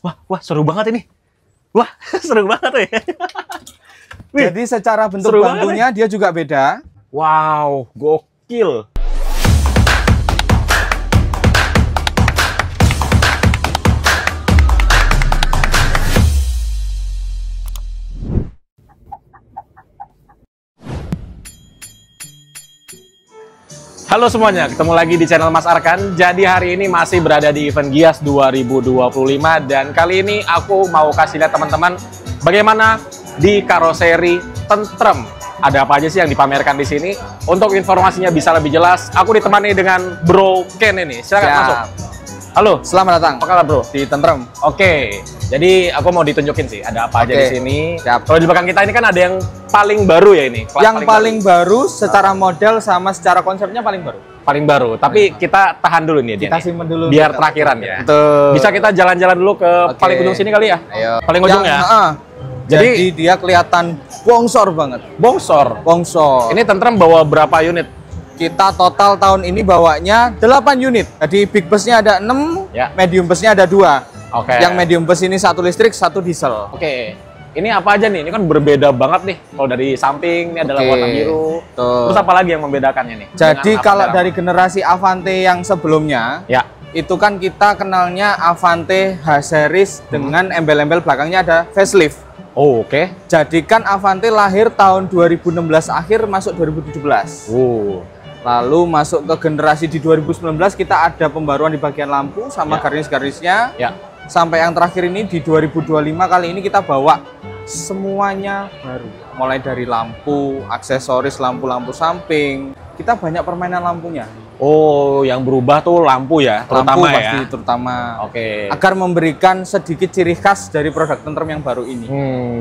Wah, seru banget ini. Wah, seru banget ya. Wih, Jadi secara bentuk bangkunya dia juga beda. wow, gokil. Halo semuanya, ketemu lagi di channel Mas Arkan. Jadi hari ini masih berada di event Gias 2025 dan kali ini aku mau kasih lihat teman-teman bagaimana di karoseri Tentrem. Ada apa aja sih yang dipamerkan di sini? Untuk informasinya bisa lebih jelas, aku ditemani dengan Bro Ken ini. Silakan masuk. Halo, Selamat datang. apa kabar Bro? Di Tentrem. Oke, jadi aku mau ditunjukin sih ada apa aja Oke. di sini. Siap. Kalau di belakang kita ini kan ada yang paling baru ya ini. Kelas Yang paling baru secara model sama secara konsepnya paling baru. paling baru. Tapi kita tahan dulu nih dia. Kita nih. simpen dulu. Biar terakhiran ya. Betul. Bisa kita jalan-jalan dulu ke Oke. paling ujung sini kali ya? Ayo. Paling ujung ya? Jadi dia kelihatan bongsor banget. Bongsor. Bongsor. Ini Tentrem bawa berapa unit? Kita total tahun ini bawanya 8 unit. Jadi big busnya ada 6, Ya. medium busnya ada 2. Oke. Yang medium bus ini 1 listrik, 1 diesel. Oke. Ini apa aja nih? Ini kan berbeda banget nih. Kalau dari samping ini adalah Oke. warna biru. Tuh. Terus apa lagi yang membedakannya nih? Jadi Dengan kalau Avante dari generasi Avante yang sebelumnya, ya. itu kan kita kenalnya Avante H-Series dengan embel-embel belakangnya ada facelift. Oh, oke. Jadi kan Avante lahir tahun 2016 akhir masuk 2017. Lalu masuk ke generasi di 2019 kita ada pembaruan di bagian lampu sama Ya. garis-garisnya. Ya. Sampai yang terakhir ini di 2025 kali ini kita bawa semuanya baru. Mulai dari lampu, aksesoris lampu-lampu samping. Kita banyak permainan lampunya. Oh, yang berubah tuh lampu ya, terutama Lampu pasti ya. terutama. Oke. Agar memberikan sedikit ciri khas dari produk Tentrem yang baru ini.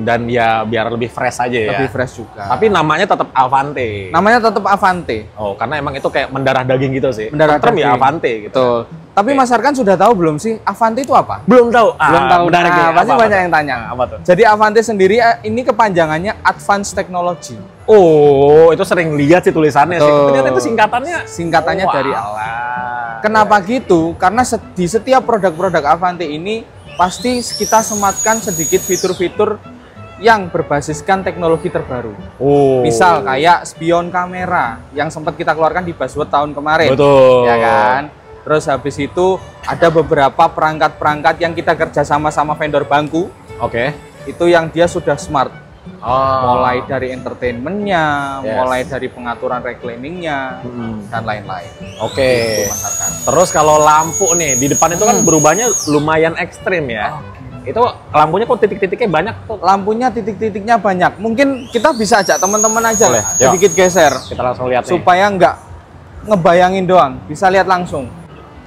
Dan ya biar lebih fresh aja ya. Lebih fresh juga. Tapi namanya tetap Avante. namanya tetap Avante. Oh, karena emang itu kayak mendarah daging gitu sih. Mendarah Tentrem ya daging. Avante gitu. Betul. Tapi Mas Arkan sudah tahu belum sih Avante itu apa? Belum tahu. Belum tahu. Menarik nih. Nah, pasti Apa banyak tuh? yang tanya. Apa tuh? Jadi Avante sendiri ini kepanjangannya Advanced Technology. Oh, itu sering lihat sih tulisannya sih. Betul. Ternyata itu singkatannya. Singkatannya dari alah. Kenapa gitu? Karena di setiap produk-produk Avante ini pasti kita sematkan sedikit fitur-fitur yang berbasiskan teknologi terbaru. Oh. Misal kayak spion kamera yang sempat kita keluarkan di Buzzword tahun kemarin. Betul. Ya kan? Terus habis itu ada beberapa perangkat-perangkat yang kita kerja sama vendor bangku. Oke. Itu yang dia sudah smart. Oh. Mulai dari entertainmentnya, Yes. mulai dari pengaturan reclaimingnya, dan lain-lain. Oke. Itu, Mas Arkan. Terus kalau lampu nih di depan itu kan berubahnya lumayan ekstrim ya. Itu lampunya kok titik-titiknya banyak tuh. Lampunya titik-titiknya banyak. Mungkin kita bisa ajak teman-teman aja Boleh, lah, yuk. sedikit geser Kita langsung lihat nih. supaya nggak ngebayangin doang, bisa lihat langsung.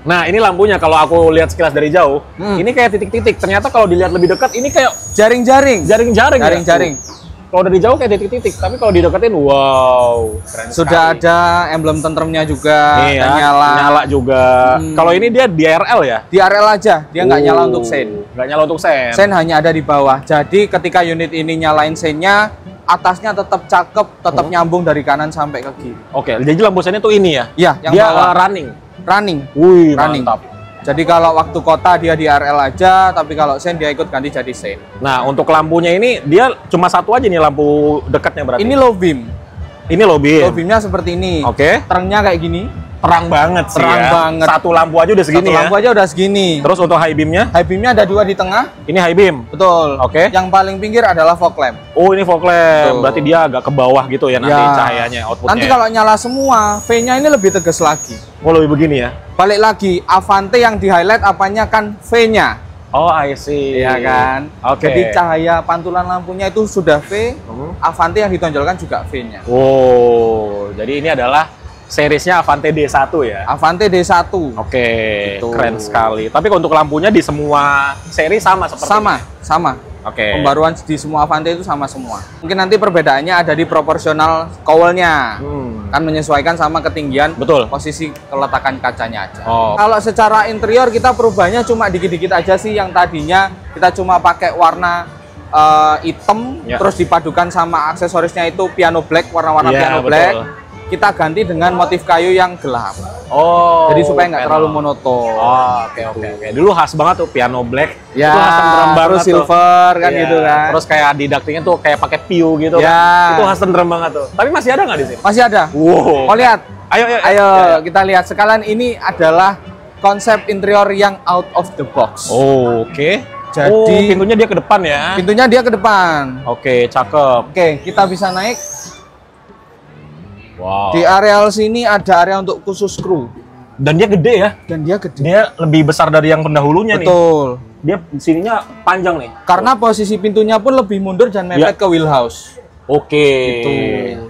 Nah, ini lampunya kalau aku lihat sekilas dari jauh, ini kayak titik-titik. Ternyata kalau dilihat lebih dekat ini kayak Jaring-jaring, jaring-jaring. ya? jaring-jaring. Kalau dari jauh kayak titik-titik, tapi kalau dideketin wow, keren Sudah sekali. ada emblem Tentremnya juga, Nih ya, dan nyala. juga. Kalau ini dia DRL ya? Di RL aja, dia nggak nyala untuk sen. Nggak nyala untuk sen. Sen hanya ada di bawah. Jadi ketika unit ini nyalain sennya, atasnya tetap cakep, tetap nyambung dari kanan sampai ke kiri. Oke, jadi lampu sennya tuh ini ya? Ya, yang Dia bawah. running. Running. Wih, Running. mantap. Jadi kalau waktu kota dia di RL aja, tapi kalau sen dia ikut ganti jadi sen. Nah, untuk lampunya ini dia cuma satu aja nih lampu dekatnya berarti. Ini low beam. Ini lobby. Low beamnya seperti ini. Oke. Terangnya kayak gini. Terang banget sih Terang ya. banget. Satu lampu aja udah segini Satu ya. lampu aja udah segini. Terus untuk high beamnya? High beamnya ada 2 di tengah. Ini high beam. Betul. Oke. Yang paling pinggir adalah fog lamp. Oh, ini fog lamp. Tuh. Berarti dia agak ke bawah gitu ya nanti Ya. cahayanya, outputnya. Nanti kalau nyala semua, V-nya ini lebih tegas lagi. Oh, lebih begini ya? Balik lagi, Avante yang di highlight apanya kan V-nya. Oh, I see. Iya kan? Oke. Jadi cahaya pantulan lampunya itu sudah V, Avante yang ditonjolkan juga V-nya. Oh, jadi ini adalah seriesnya Avante D1 ya? Avante D1. Oke, Gitu. keren sekali. Tapi untuk lampunya di semua seri sama seperti Sama, ini? sama. Oke. Pembaruan di semua Avante itu sama semua. Mungkin nanti perbedaannya ada di proporsional cowl-nya. Kan menyesuaikan sama ketinggian Betul. posisi keletakan kacanya aja. Oh. Kalau secara interior kita perubahannya cuma dikit-dikit aja sih. Yang tadinya kita cuma pakai warna hitam, Ya. terus dipadukan sama aksesorisnya itu piano black, warna-warna Iya, piano betul. black. kita ganti dengan motif kayu yang gelap. Oh. Jadi supaya nggak terlalu monoton. Oh, oke. Dulu khas banget tuh piano black. Ya, itu khas tentrem banget terus silver tuh. kan Iya. gitu kan. Terus kayak didaktingnya tuh kayak pakai piu gitu Ya. kan. Itu khas tentrem banget tuh. Tapi masih ada nggak di sini? Masih ada. Wow. Oh lihat. Ayo. Ayo kita lihat sekalian, ini adalah konsep interior yang out of the box. Oh, oke. Jadi pintunya dia ke depan ya. pintunya dia ke depan. Oke, cakep. Oke, kita bisa naik. Wow. Di areal sini ada area untuk khusus kru. Dan dia gede ya. Dan dia gede. Dia lebih besar dari yang pendahulunya nih. Betul. Dia sininya panjang nih. Karena posisi pintunya pun lebih mundur dan mepet ke wheelhouse. Oke. Gitu.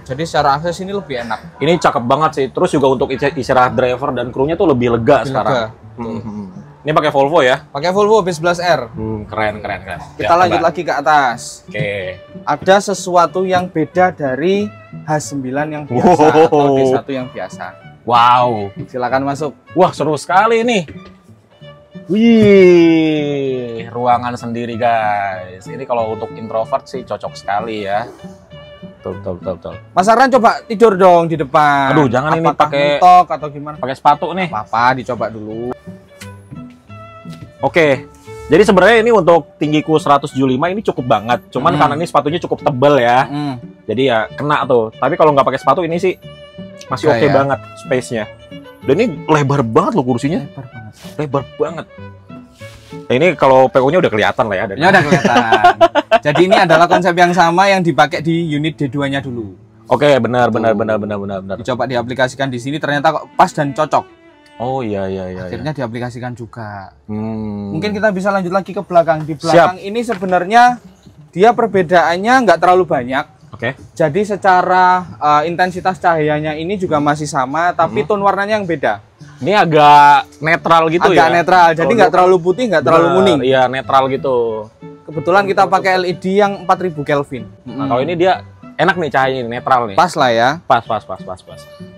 Jadi secara akses ini lebih enak. Ini cakep banget sih. Terus juga untuk istirahat driver dan krunya tuh lebih lega sekarang. Ini pakai Volvo ya? Pakai Volvo B11R. Keren. Kita lanjut lagi ke atas. Oke. Ada sesuatu yang beda dari H9 yang biasa atau D1 yang biasa. Wow. Silakan masuk. Wah, seru sekali nih. Wih, ruangan sendiri guys. Ini kalau untuk introvert sih cocok sekali ya. Betul. Mas Arhan coba tidur dong di depan. Aduh, jangan ini Apakah pakai mentok atau gimana? pakai sepatu nih. Apa-apa, dicoba dulu. Oke. Jadi sebenarnya ini untuk tinggiku 175 ini cukup banget. Cuman karena ini sepatunya cukup tebal ya. Jadi ya kena tuh. Tapi kalau nggak pakai sepatu ini sih masih oke banget space-nya. Dan ini lebar banget loh kursinya. Lebar banget. Nah, ini kalau PO-nya udah kelihatan lah ya. Ya udah kelihatan. Jadi ini adalah konsep yang sama yang dipakai di unit D2-nya dulu. Oke, benar. Dicoba diaplikasikan di sini ternyata kok pas dan cocok. Oh iya. Akhirnya diaplikasikan juga. Mungkin Mungkin kita bisa lanjut lagi ke belakang. Di belakang ini sebenarnya dia perbedaannya nggak terlalu banyak. Oke. Jadi secara intensitas cahayanya ini juga masih sama, tapi tone warnanya yang beda. Ini agak netral gitu ya. Agak netral, jadi nggak terlalu putih, nggak terlalu kuning. Iya, netral gitu. Kebetulan kita pakai LED yang 4000 Kelvin. Nah, kalau ini dia enak nih cahayanya, netral nih. Pas lah ya. Pas.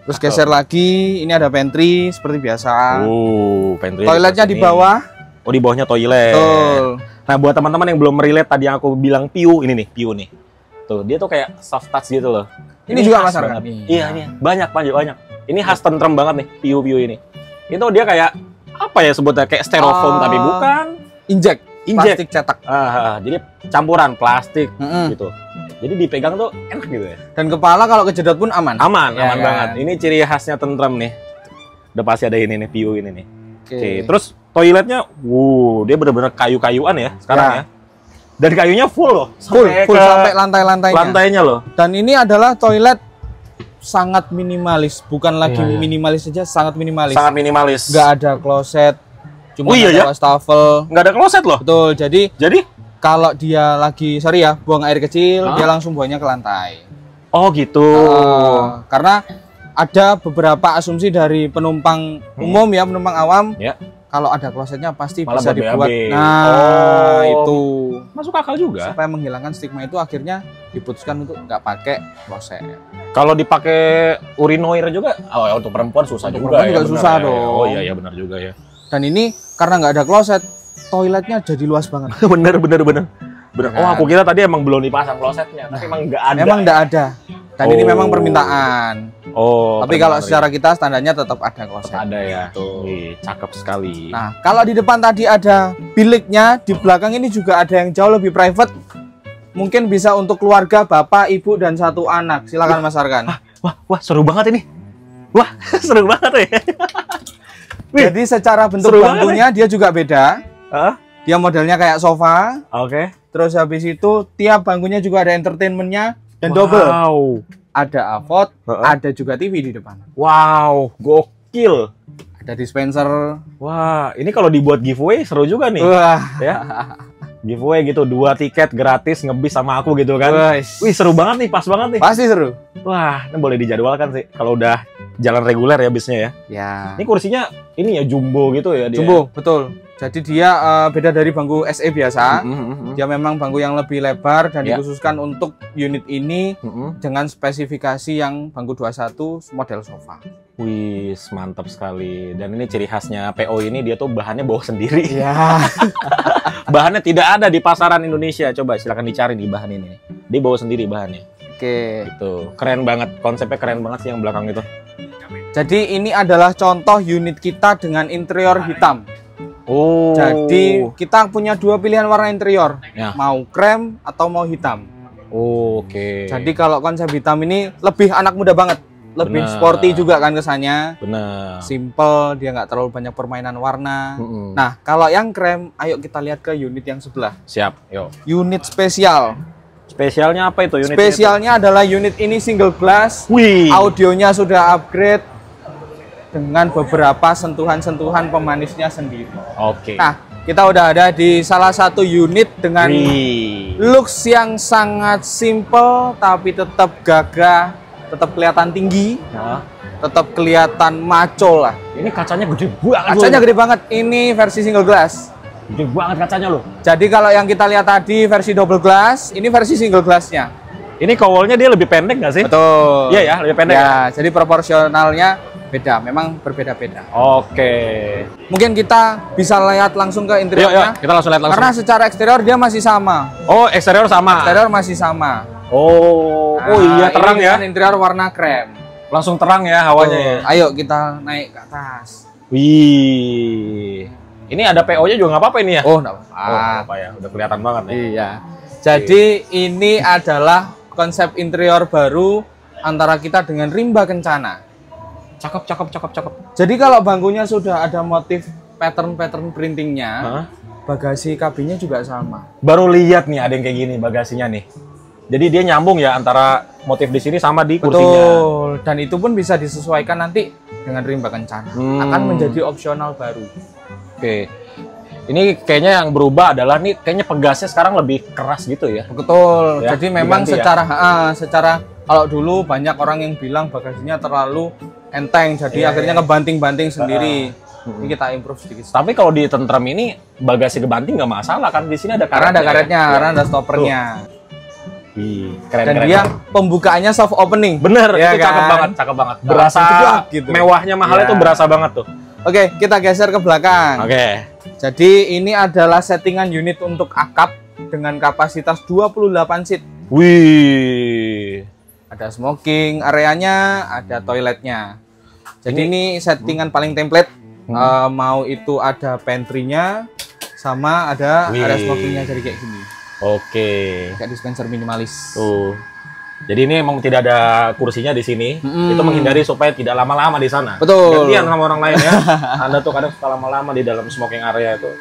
Terus geser lagi, ini ada pantry seperti biasa. Pantry. Toiletnya di bawah. Oh, di bawahnya toilet. Betul. Nah, buat teman-teman yang belum relate tadi yang aku bilang piu, ini nih, piu nih. Tuh, dia tuh kayak soft touch gitu loh. Ini juga khas Mas Arhan. banget. Iya, ini banyak. Ini khas tentrem banget nih, piu ini. Itu dia kayak apa ya sebutnya, kayak styrofoam tapi bukan. Injek. Plastik cetak. Jadi campuran plastik gitu. Jadi dipegang tuh enak gitu ya. Dan kepala kalau kejedot pun aman. Aman kan? banget. Ini ciri khasnya tentrem nih. Udah pasti ada ini nih, piu ini nih. Oke. Terus toiletnya, dia bener-bener kayu-kayuan ya sekarang ya. Dan kayunya full loh. Full sampai lantai-lantainya. Lantainya loh. Dan ini adalah toilet sangat minimalis, bukan lagi minimalis saja, sangat minimalis. Sangat minimalis. Nggak ada kloset, cuma iya, ada wastafel. Nggak ada kloset loh. Betul. Jadi kalau Jadi dia lagi, sorry ya, buang air kecil, dia langsung buangnya ke lantai. Oh gitu. Karena ada beberapa asumsi dari penumpang umum ya, penumpang awam. Ya. Kalau ada klosetnya pasti Malah bisa dibuat. BAB. Nah, itu Masuk akal juga. supaya menghilangkan stigma itu akhirnya diputuskan untuk nggak pakai kloset. Kalau dipakai urinoir juga, untuk perempuan susah Untuk juga. perempuan juga benar susah ya. dong. Oh iya benar juga ya. Dan ini karena nggak ada kloset, toiletnya jadi luas banget. bener. Kan? Oh, aku kira tadi emang belum dipasang klosetnya, tapi emang nggak ada. Memang nggak ada. Dan ini memang permintaan. Oh. Tapi kalau secara kita standarnya tetap ada kloset. ada ya. Tuh. Wih, cakep sekali. Nah, kalau di depan tadi ada biliknya, di belakang ini juga ada yang jauh lebih private. Mungkin bisa untuk keluarga, bapak, ibu, dan satu anak. Silakan Mas Arhan. Wah, seru banget ini. Wah, seru banget ya. Jadi secara bentuk bangkunya dia juga beda. Dia modelnya kayak sofa. Oke. Terus habis itu tiap bangkunya juga ada entertainmentnya dan double. Wow. Ada avot, ada juga TV di depan. Wow, gokil. Ada dispenser. Wah, ini kalau dibuat giveaway seru juga nih. Wah, Ya. Giveaway gitu, 2 tiket gratis ngebis sama aku gitu kan. Wih, seru banget nih, pas banget nih. Pasti seru. Wah, ini boleh dijadwalkan sih kalau udah jalan reguler ya bisnya ya. Ya. Ini kursinya ini ya jumbo gitu ya dia. Jumbo, betul. Jadi dia beda dari bangku SE biasa. Dia memang bangku yang lebih lebar dan dikhususkan untuk unit ini dengan spesifikasi yang bangku 21 model sofa. Wih, mantap sekali. Dan ini ciri khasnya PO ini, dia tuh bahannya bawa sendiri. Ya. Bahannya tidak ada di pasaran Indonesia. Coba silakan dicari di bahan ini. Dia bawa sendiri bahannya. Oke. Gitu. Keren banget, konsepnya keren banget sih yang belakang itu. Jadi ini adalah contoh unit kita dengan interior hitam. Oh. Jadi kita punya dua pilihan warna interior, Ya. mau krem atau mau hitam. Oke. Jadi kalau konsep hitam ini lebih anak muda banget, lebih Bener. sporty juga kan kesannya. Bener. Simple, dia nggak terlalu banyak permainan warna. Mm-mm. Nah, kalau yang krem, ayo kita lihat ke unit yang sebelah. Siap, yuk. Unit spesial. Spesialnya apa itu unit? Spesialnya adalah unit ini single glass. Wih. Audionya sudah upgrade dengan beberapa sentuhan-sentuhan pemanisnya sendiri. Oke. Nah, kita udah ada di salah satu unit dengan Wih. looks yang sangat simple tapi tetap gagah, tetap kelihatan tinggi, Nah, tetap kelihatan maco lah. ini kacanya gede banget. Kacanya loh. gede banget. Ini versi single glass. Gede banget kacanya loh. Jadi kalau yang kita lihat tadi versi double glass, ini versi single glassnya. Ini kowalnya dia lebih pendek nggak sih? Betul. Iya ya, lebih pendek. Ya, jadi proporsionalnya beda, memang berbeda-beda. Oke. Mungkin kita bisa lihat langsung ke Yuk, interiornya. kita langsung lihat langsung. Karena secara eksterior dia masih sama. Oh, eksterior sama. Eksterior masih sama. Oh, oh iya Nah, terang ini ya. dengan interior warna krem. Langsung terang ya hawanya ya. Ayo kita naik ke atas. Wih. Ini ada PO-nya juga nggak apa-apa ini ya? Oh, enggak apa-apa. Oh, nggak apa ya. Udah kelihatan banget nih. Iya. Jadi ini adalah konsep interior baru antara kita dengan Rimba Kencana. Cakep, cakep, cakep, cakep. Jadi kalau bangkunya sudah ada motif pattern-pattern printingnya, Hah? bagasi kabinnya juga sama. Baru lihat nih ada yang kayak gini bagasinya nih. Jadi dia nyambung ya antara motif di sini sama di kursinya. Betul. Dan itu pun bisa disesuaikan nanti dengan Rimba Kencana. Akan menjadi opsional baru. Oke. Ini kayaknya yang berubah adalah nih kayaknya pegasnya sekarang lebih keras gitu ya. Betul. Ya, Jadi memang diganti ya. secara kalau dulu banyak orang yang bilang bagasinya terlalu enteng, jadi akhirnya ngebanting-banting sendiri. Ini kita improve sedikit. Tapi kalau di tentrem ini bagasi kebanting nggak masalah kan, di sini ada Karena karetnya. ada karetnya, ya? karena ada stoppernya. Ih, keren, Dan keren, dia keren. pembukaannya soft opening. Bener, Ya itu cakep kan? banget, cakep banget. Nah, Berasa langsung jeblak gitu. mewahnya mahalnya Ya. tuh berasa banget tuh. Oke, kita geser ke belakang. Oke. Jadi ini adalah settingan unit untuk akap dengan kapasitas 28 seat. Wih. Ada smoking areanya, ada toiletnya. Jadi ini settingan paling template. Mau itu ada pantry-nya, sama ada Wih. area smokingnya jadi kayak gini. Oke. Kayak dispenser minimalis. Tuh. Jadi ini emang tidak ada kursinya di sini. Itu menghindari supaya tidak lama-lama di sana. Betul. Gantian sama orang lain ya. Anda tuh kadang suka lama-lama di dalam smoking area itu.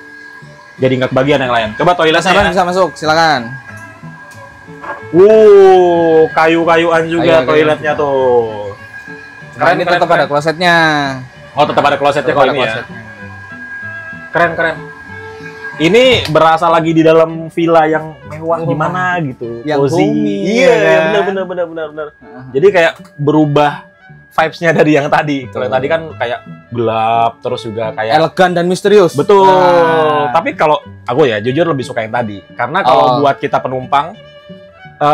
Jadi nggak kebagian yang lain. Coba toiletnya. Penasaran Ya. bisa masuk, silakan. Kayu-kayuan juga Kayu-kayu. toiletnya tuh. Karena ini tetap ada klosetnya. Oh, tetap ada klosetnya Tetap kalau ada ini ya. klosetnya. Keren, keren. Ini berasa lagi di dalam villa yang mewah gimana gitu. Yang Cozy. homey, Iya, ya kan? benar. Jadi kayak berubah vibes-nya dari yang tadi. Kalau yang tadi kan kayak gelap terus juga kayak Elegan dan misterius. betul. Nah. Tapi kalau aku ya jujur lebih suka yang tadi. Karena kalau buat kita penumpang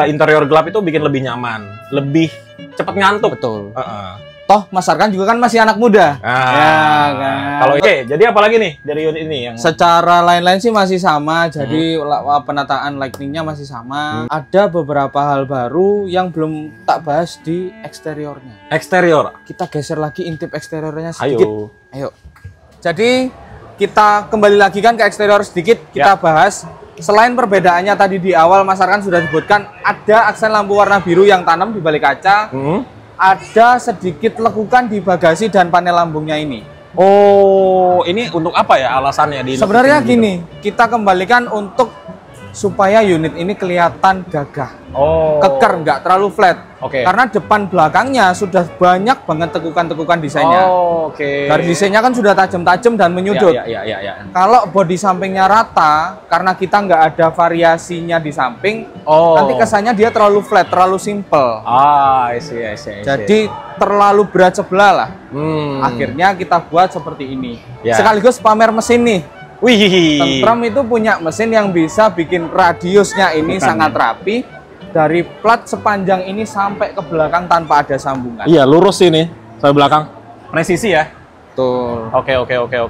interior gelap itu bikin lebih nyaman, lebih cepet ngantuk. Betul. Heeh. Toh Mas Arkan juga kan masih anak muda. Ya kan. Kalau jadi apa lagi nih dari unit ini yang Secara lain-lain sih masih sama, jadi penataan lightingnya masih sama. Ada beberapa hal baru yang belum tak bahas di eksteriornya. eksterior? Kita geser lagi intip eksteriornya sedikit. Ayo. Ayo. Jadi kita kembali lagi kan ke eksterior sedikit, kita bahas. Selain perbedaannya tadi di awal Mas Arkan sudah sebutkan, ada aksen lampu warna biru yang tanam di balik kaca. Ada sedikit lekukan di bagasi dan panel lambungnya ini. Oh, ini untuk apa ya alasannya di? Sebenarnya gini, kita kembalikan untuk supaya unit ini kelihatan gagah, Oh. keker, nggak terlalu flat. Oke. Karena depan belakangnya sudah banyak banget tekukan-tekukan desainnya. Oh, oke. Garis desainnya kan sudah tajam-tajam dan menyudut. Ya. Kalau bodi sampingnya rata, karena kita nggak ada variasinya di samping, Oh. nanti kesannya dia terlalu flat, terlalu simple. I see. Jadi terlalu berat sebelah lah. Hmm. Akhirnya kita buat seperti ini. Ya. Sekaligus pamer mesin nih. Wih. Tentrem itu punya mesin yang bisa bikin radiusnya ini sangat rapi. Dari plat sepanjang ini sampai ke belakang tanpa ada sambungan. Iya, lurus ini sampai belakang. Presisi ya. Betul. Oke.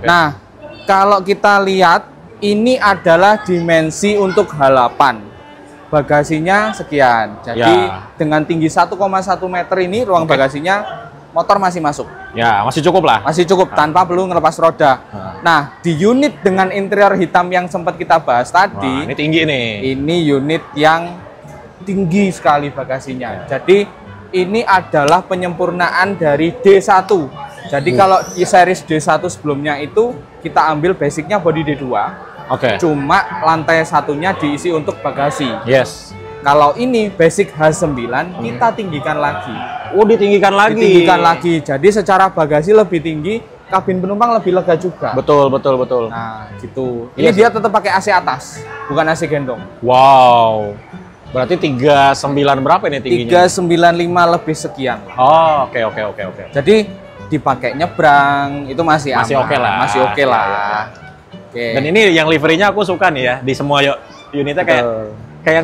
Nah, kalau kita lihat, ini adalah dimensi untuk halapan. bagasinya sekian. Jadi dengan tinggi 1,1 meter ini ruang bagasinya motor masih masuk. Ya, masih cukup lah. Masih cukup tanpa perlu ngelepas roda. Nah, di unit dengan interior hitam yang sempat kita bahas tadi, ini tinggi nih. Ini unit yang tinggi sekali bagasinya. Jadi ini adalah penyempurnaan dari D1. Jadi kalau series D1 sebelumnya itu kita ambil basicnya body D2. Cuma lantai satunya diisi untuk bagasi. Yes. Kalau ini basic H9 kita tinggikan lagi. Oh, ditinggikan lagi. Ditinggikan lagi. Jadi secara bagasi lebih tinggi, kabin penumpang lebih lega juga. Betul, betul, betul. Nah, gitu. Ini dia tetap pakai AC atas, bukan AC gendong. Wow. Berarti 39 berapa ini tingginya? 395 lebih sekian. Oh, oke. Jadi dipakai nyebrang itu masih oke lah. Masih oke lah. Oke. Dan ini yang liverynya aku suka nih ya, di semua unitnya kayak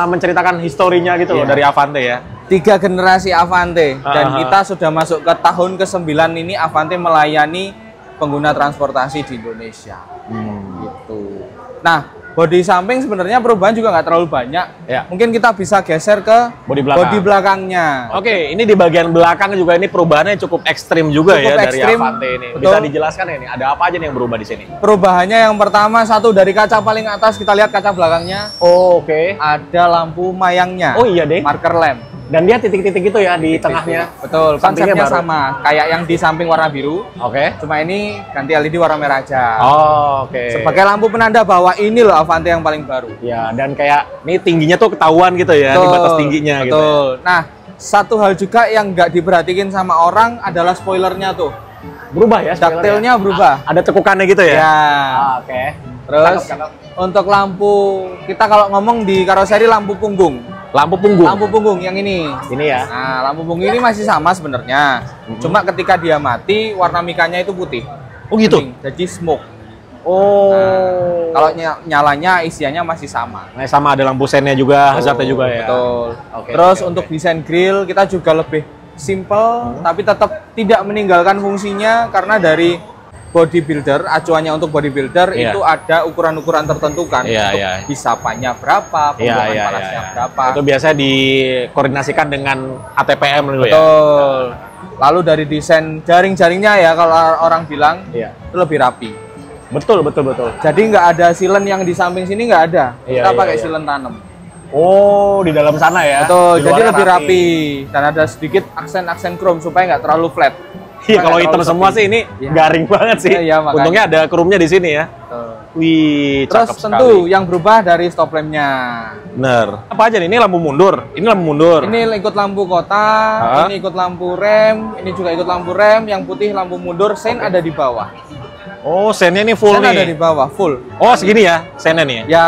menceritakan historinya gitu loh dari Avante ya. 3 generasi Avante dan kita sudah masuk ke tahun ke-9 ini Avante melayani pengguna transportasi di Indonesia. Gitu. Nah, bodi samping sebenarnya perubahan juga nggak terlalu banyak. Mungkin kita bisa geser ke bodi belakangnya. Oke, ini di bagian belakang juga ini perubahannya cukup ekstrim juga dari Avante ini. Betul. Bisa dijelaskan ini ada apa aja nih yang berubah di sini? Perubahannya yang pertama satu dari kaca paling atas kita lihat kaca belakangnya. Ada lampu mayangnya. Oh iya deh. Marker lamp. Dan dia titik-titik itu ya di tengahnya. Betul, konsepnya sama. Kayak yang di samping warna biru. Cuma ini ganti LED warna merah aja. Sebagai lampu penanda bahwa ini loh Avante yang paling baru. Ya, dan kayak ini tingginya tuh ketahuan gitu ya, di batas tingginya gitu. Nah, satu hal juga yang nggak diperhatikan sama orang adalah spoilernya tuh. Berubah ya? Detailnya berubah. Ada cekukannya gitu ya? Terus untuk lampu, kita kalau ngomong di karoseri lampu punggung. Lampu punggung yang ini. Ini ya. Nah, lampu punggung ini masih sama sebenarnya. Cuma ketika dia mati, warna mikanya itu putih. Oh gitu. Jadi smoke. Nah, kalau nyalanya isiannya masih sama. Nah, sama ada lampu sennya juga, hazardnya juga ya. Betul. Terus untuk desain grill kita juga lebih simple, tapi tetap tidak meninggalkan fungsinya karena dari bodybuilder, acuannya untuk bodybuilder itu ada ukuran-ukuran tertentu kan, untuk hisapannya berapa, pembuangan panasnya berapa. Itu biasanya dikoordinasikan dengan ATPM dulu ya. Betul. Lalu dari desain jaring-jaringnya ya kalau orang bilang itu lebih rapi. Betul. Jadi nggak ada silen yang di samping sini nggak ada. Kita pakai silen tanam. Oh, di dalam sana ya. Betul. Jadi lebih rapi dan ada sedikit aksen-aksen chrome supaya nggak terlalu flat. Iya, kalau hitam semua sih ini garing banget sih. Untungnya ada chrome-nya di sini ya. Wih, terus tentu yang berubah dari stop lamp-nya. Bener. Apa aja nih? Ini lampu mundur. Ini lampu mundur. Ini ikut lampu kota, ini ikut lampu rem, ini juga ikut lampu rem, yang putih lampu mundur, sen ada di bawah. Oh, sennya ini full sen nih. Ada di bawah, full. Oh, segini ya sennya nih. Ya,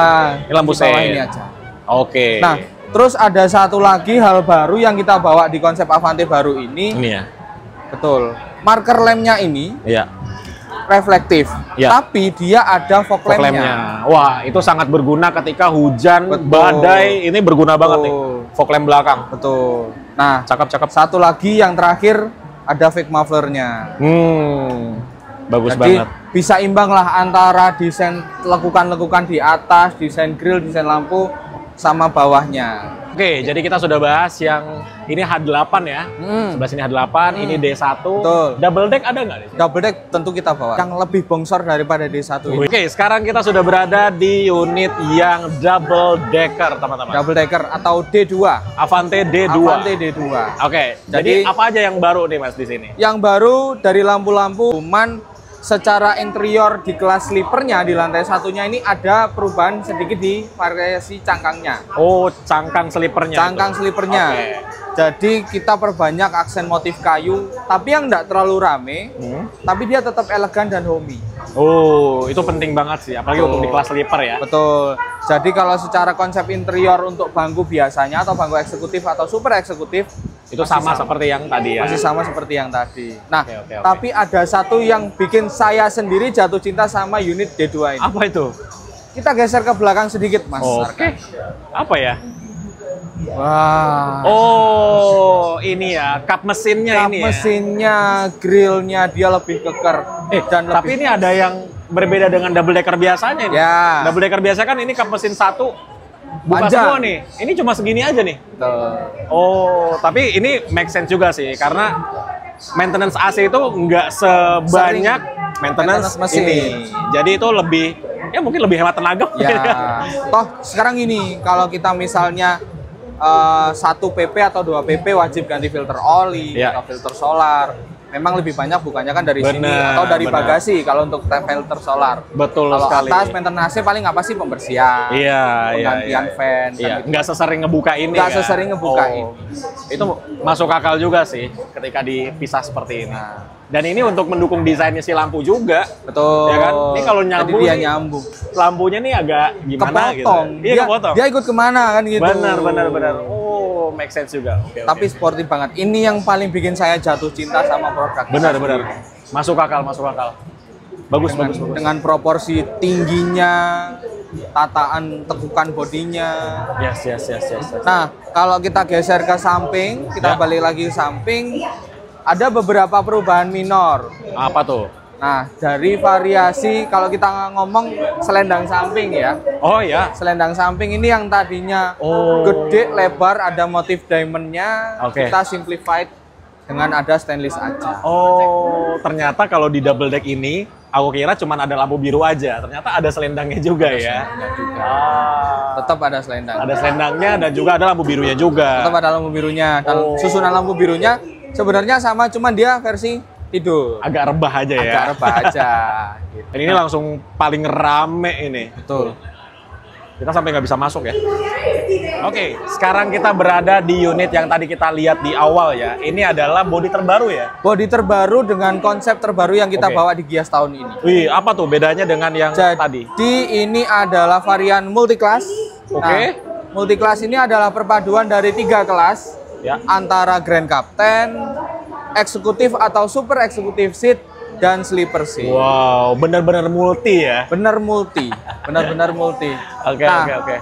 ini lampu sen. Ini aja. Oke. Nah, terus ada satu lagi hal baru yang kita bawa di konsep Avante baru ini. Ini ya. Betul. Marker lamp-nya ini reflektif, tapi dia ada fog lamp-nya. Wah, itu sangat berguna ketika hujan, badai, ini berguna banget nih. Fog lamp belakang. Betul. Nah, cakep. Satu lagi yang terakhir ada fake muffler-nya. Bagus Jadi, banget. Bisa imbang lah antara desain lekukan-lekukan di atas, desain grill, desain lampu, sama bawahnya. Oke, jadi kita sudah bahas yang ini H8 ya. Sebelah sini H8, ini D1. Betul. Double deck ada nggak di sini? Double deck tentu kita bawa. Yang lebih bongsor daripada D1 ini. Oke, sekarang kita sudah berada di unit yang double decker, teman-teman. Double decker atau D2. Avante D2. Avante D2. Oke, jadi apa aja yang baru nih Mas di sini? Yang baru dari lampu-lampu, cuman secara interior di kelas sleepernya di lantai satunya ini ada perubahan sedikit di variasi cangkangnya. Oh, cangkang sleepernya. Cangkang sleepernya. Jadi kita perbanyak aksen motif kayu, tapi yang enggak terlalu rame, tapi dia tetap elegan dan homey. Oh, itu penting banget sih, apalagi untuk di kelas sleeper ya. Betul. Jadi kalau secara konsep interior untuk bangku biasanya atau bangku eksekutif atau super eksekutif itu sama seperti yang tadi ya. Masih sama seperti yang tadi. Nah, tapi ada satu yang bikin saya sendiri jatuh cinta sama unit D2 ini. Apa itu? Kita geser ke belakang sedikit, Mas. Oke. Apa ya? Wah. Oh, ini ya, kap mesinnya ini ya. Kap mesinnya, grillnya dia lebih keker. Dan tapi ini ada yang berbeda dengan double decker biasanya ini. Ya. Double decker biasa kan ini kap mesin satu buka semua nih. Ini cuma segini aja nih. Betul. Oh, tapi ini make sense juga sih karena maintenance AC itu nggak sebanyak maintenance mesin ini. Jadi itu lebih, ya mungkin lebih hemat tenaga. Ya, toh sekarang ini kalau kita misalnya 1 pp atau 2 pp wajib ganti filter oli atau filter solar. Memang lebih banyak bukannya kan dari sini atau dari bagasi kalau untuk filter solar. Betul kalau sekali. Atas maintenance paling apa sih pembersihan, penggantian fan. Iya. Nggak sesering ngebuka ini. Nggak sesering ngebuka ini. Itu masuk akal juga sih ketika dipisah seperti ini. Dan ini untuk mendukung desainnya si lampu juga. Betul. Ya kan? Ini kalau nyambung, dia nyambung. Lampunya nih agak gimana kepotong. gitu. Iya, kepotong. Dia ikut kemana kan gitu. Benar. Oh, make sense juga. Okay, tapi sporty banget. Ini yang paling bikin saya jatuh cinta sama produk. Benar. Masuk akal. Bagus. Dengan proporsi tingginya, tataan tekukan bodinya. Yes. Nah, kalau kita geser ke samping, kita balik lagi ke samping, ada beberapa perubahan minor. Apa tuh? Nah, dari variasi kalau kita ngomong selendang samping ya. Oh ya. Selendang samping ini yang tadinya gede, lebar, ada motif diamondnya. Kita simplified dengan ada stainless aja. Oh, ternyata kalau di double deck ini, aku kira cuma ada lampu biru aja. Ternyata ada selendangnya juga ya. Tetap ada selendang. Ada selendangnya dan juga ada lampu birunya juga. Tetap ada lampu birunya. Dan susunan lampu birunya sebenarnya sama, cuman dia versi tidur. Agak rebah aja ya. Agak rebah aja. Gitu. Dan ini langsung paling rame ini. Betul. Kita sampai nggak bisa masuk ya. Oke, sekarang kita berada di unit yang tadi kita lihat di awal ya. Ini adalah bodi terbaru ya? Bodi terbaru dengan konsep terbaru yang kita bawa di Gias tahun ini. Wih, apa tuh bedanya dengan yang tadi? Jadi ini adalah varian multiclass. Nah, multiclass ini adalah perpaduan dari 3 kelas. Antara Grand Captain, eksekutif atau super eksekutif seat, dan sleeper seat. Wow, benar-benar multi ya? Benar multi. Oke.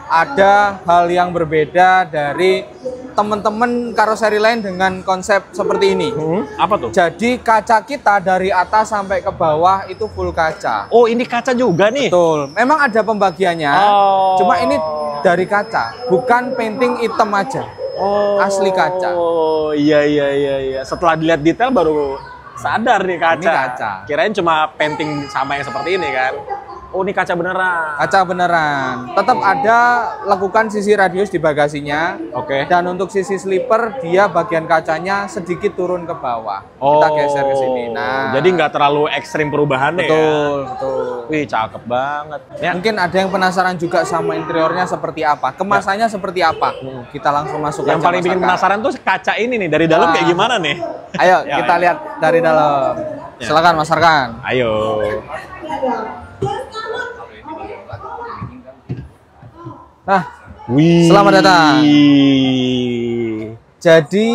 Ada hal yang berbeda dari teman-teman karoseri lain dengan konsep seperti ini. Apa tuh? Jadi kaca kita dari atas sampai ke bawah itu full kaca. Oh, ini kaca juga nih? Betul. Memang ada pembagiannya. Cuma ini dari kaca, bukan painting hitam aja. Asli kaca. Oh, iya. Setelah dilihat detail baru sadar nih kaca. Ini kaca. Kirain cuma painting sama yang seperti ini kan. Oh, ini kaca beneran. Kaca beneran. Tetap ada lekukan sisi radius di bagasinya. Dan untuk sisi sleeper, dia bagian kacanya sedikit turun ke bawah. Kita geser ke sini. Nah, jadi nggak terlalu ekstrim perubahannya. Betul. Wih, cakep banget. Ya. Mungkin ada yang penasaran juga sama interiornya seperti apa, kemasannya seperti apa. Kita langsung masuk. Yang paling bikin penasaran tuh kaca ini nih, dari dalam kayak gimana nih? Ayo kita lihat dari dalam. Silakan Mas Arkan. Ayo. Nah, selamat datang. Jadi,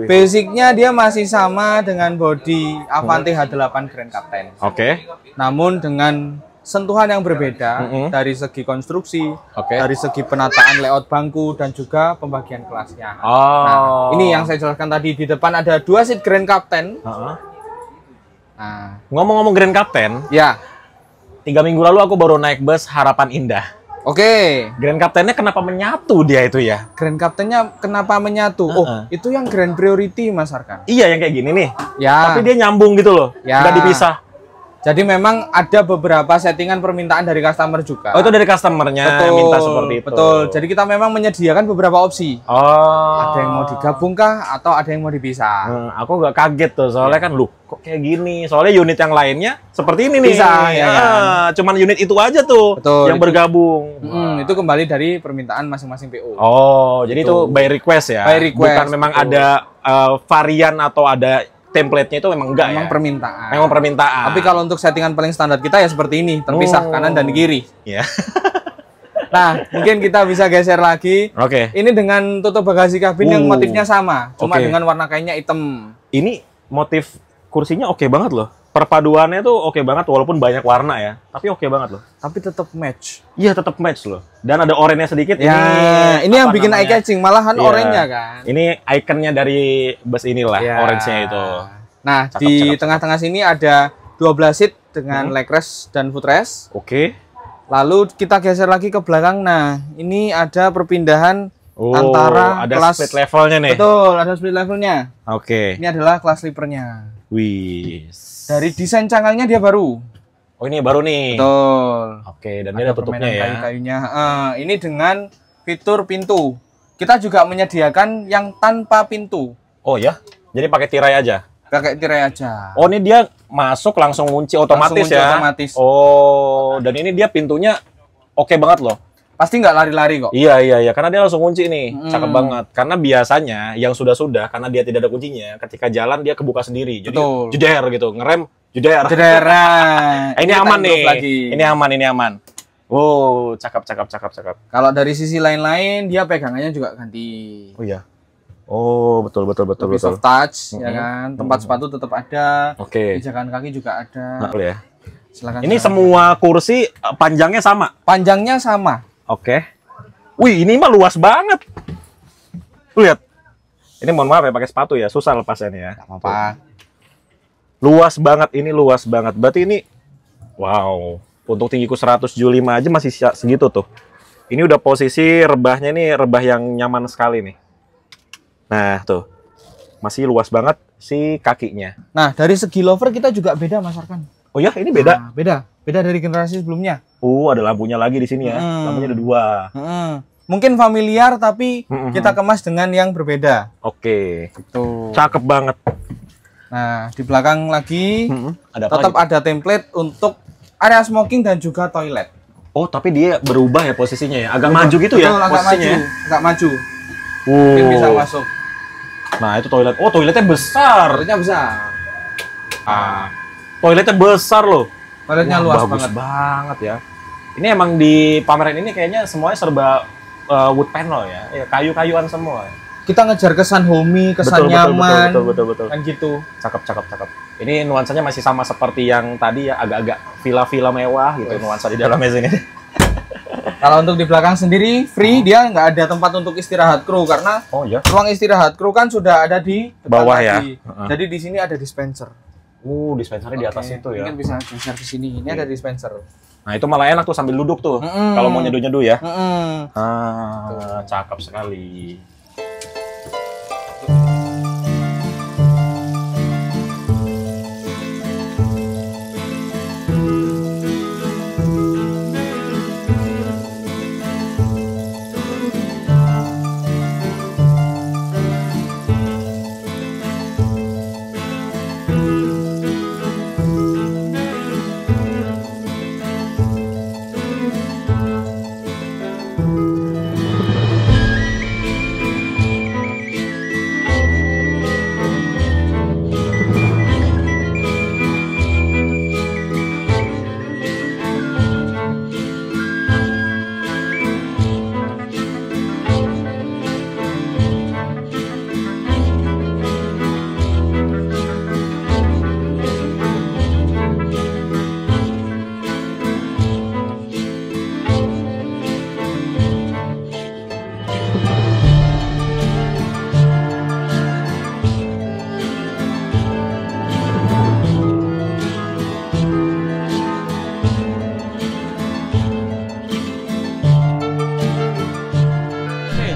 basicnya dia masih sama dengan bodi Avanti H8 Grand Captain. Namun dengan sentuhan yang berbeda dari segi konstruksi, dari segi penataan layout bangku, dan juga pembagian kelasnya. Nah, ini yang saya jelaskan tadi. Di depan ada 2 seat Grand Captain. Nah, ngomong-ngomong Grand Captain, 3 minggu lalu aku baru naik bus Harapan Indah. Grand Captain-nya kenapa menyatu dia itu ya? Grand Captain-nya kenapa menyatu? Itu yang Grand Priority, Mas Arkan. Iya, yang kayak gini nih. Tapi dia nyambung gitu loh, nggak dipisah. Jadi memang ada beberapa settingan permintaan dari customer juga. Oh, itu dari customernya yang minta seperti itu. Betul. Jadi kita memang menyediakan beberapa opsi. Ada yang mau digabung kah atau ada yang mau dipisah? Aku nggak kaget tuh, soalnya kan lu kok kayak gini. Soalnya unit yang lainnya seperti ini nih. Bisa, ya kan? Cuman unit itu aja tuh yang bergabung. Itu kembali dari permintaan masing-masing PO. Jadi itu by request ya? By request. Bukan memang ada varian atau ada template-nya itu memang enggak memang ya? Permintaan. Memang permintaan. Tapi kalau untuk settingan paling standar kita ya seperti ini, terpisah kanan dan kiri. Nah, mungkin kita bisa geser lagi. Ini dengan tutup bagasi kabin yang motifnya sama, cuma dengan warna kainnya hitam. Ini motif kursinya oke banget loh. Perpaduannya tuh oke banget walaupun banyak warna ya. Tapi oke banget loh. Tapi tetap match. Iya, tetap match loh. Dan ada oranye sedikit. Ini yang bikin eye catching, malahan oranye kan. Ini ikonnya dari bus inilah, orange-nya itu. Nah, di tengah-tengah sini ada 12 seat dengan leg rest dan footrest. Lalu kita geser lagi ke belakang. Nah, ini ada perpindahan antara ada kelas split levelnya nih. Betul, ada split levelnya. Oke. Ini adalah kelas sleepernya. Wih. Dari desain cangkangnya dia baru. Oh, ini baru nih. Betul. Oke, dan ini ada tutupnya ya. Kayu-kayunya. Ini dengan fitur pintu. Kita juga menyediakan yang tanpa pintu. Oh ya? Jadi pakai tirai aja? Pakai tirai aja. Oh, ini dia masuk langsung kunci otomatis langsung kunci ya? otomatis. Oh, dan ini dia pintunya oke banget loh. Pasti nggak lari-lari kok. Iya, karena dia langsung kunci nih, cakep banget. Karena biasanya yang sudah, karena dia tidak ada kuncinya, ketika jalan dia kebuka sendiri. Jadi jeder gitu, ngerem, jeder. Ini aman nih, ini aman. Oh, cakep. Kalau dari sisi lain-lain, dia pegangannya juga ganti. Oh iya. Oh, betul. Soft touch, ya kan. Tempat sepatu tetap ada. Oke. Pijakan kaki juga ada. Nah, ya. Silakan. Ini semua kursi panjangnya sama. Panjangnya sama. Oke. Wih, ini mah luas banget. Tuh lihat. Ini mohon maaf ya pakai sepatu ya, susah lepasnya nih ya. Gak apa-apa. Luas banget, ini luas banget. Berarti ini wow, untuk tinggiku 175 aja masih segitu tuh. Ini udah posisi rebahnya nih, rebah yang nyaman sekali nih. Nah, tuh. Masih luas banget si kakinya. Nah, dari segi lover kita juga beda, Mas Arkan. Oh ya, ini beda? Nah, beda dari generasi sebelumnya. Ada lampunya lagi di sini ya. Lampunya ada 2. Mungkin familiar tapi kita kemas dengan yang berbeda. Oke. Gitu. Cakep banget. Nah, di belakang lagi tetap lagi? ada template untuk area smoking dan juga toilet. Oh, tapi dia berubah ya posisinya ya. Agak maju gitu ya. Betul, agak maju. Mungkin bisa masuk. Nah, itu toilet. Oh, toiletnya besar. Toiletnya besar. Toiletnya besar loh. Toiletnya luas bagus banget ya. Ini emang di pameran ini kayaknya semuanya serba wood panel ya, kayu-kayuan semua. Kita ngejar kesan homey, kesan nyaman. Betul. Kan gitu. Cakep. Ini nuansanya masih sama seperti yang tadi ya, agak-agak villa-villa mewah gitu nuansa di dalamnya sini. Kalau untuk di belakang sendiri free, dia nggak ada tempat untuk istirahat kru karena ruang istirahat kru kan sudah ada di bawah ya. Jadi di sini ada dispenser. Dispensernya di atas itu ya. Mungkin bisa geser ke sini. Ini ada dispenser. Nah, itu malah enak tuh sambil duduk tuh. Kalau mau nyeduh-nyeduh ya. Cakep sekali.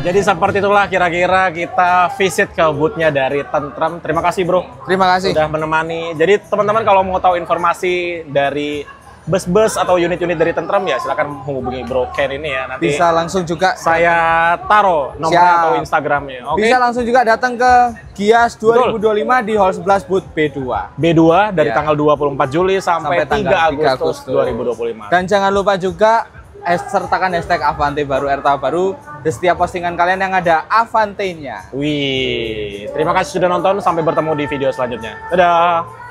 Jadi seperti itulah kira-kira kita visit ke booth-nya dari Tentrem. Terima kasih bro. Terima kasih. Sudah menemani. Jadi teman-teman kalau mau tahu informasi dari bus-bus atau unit-unit dari Tentrem ya silakan menghubungi Bro Ken ini ya. Nanti bisa langsung juga saya taruh nomornya atau Instagramnya. Okay? Bisa langsung juga datang ke Gias 2025 di Hall 11 booth B2. B2 dari tanggal 24 Juli sampai 3 Agustus 2025. Dan jangan lupa juga sertakan hashtag Avante baru Erta baru di setiap postingan kalian yang ada Avante-nya. Wih, terima kasih sudah nonton. Sampai bertemu di video selanjutnya. Dadah.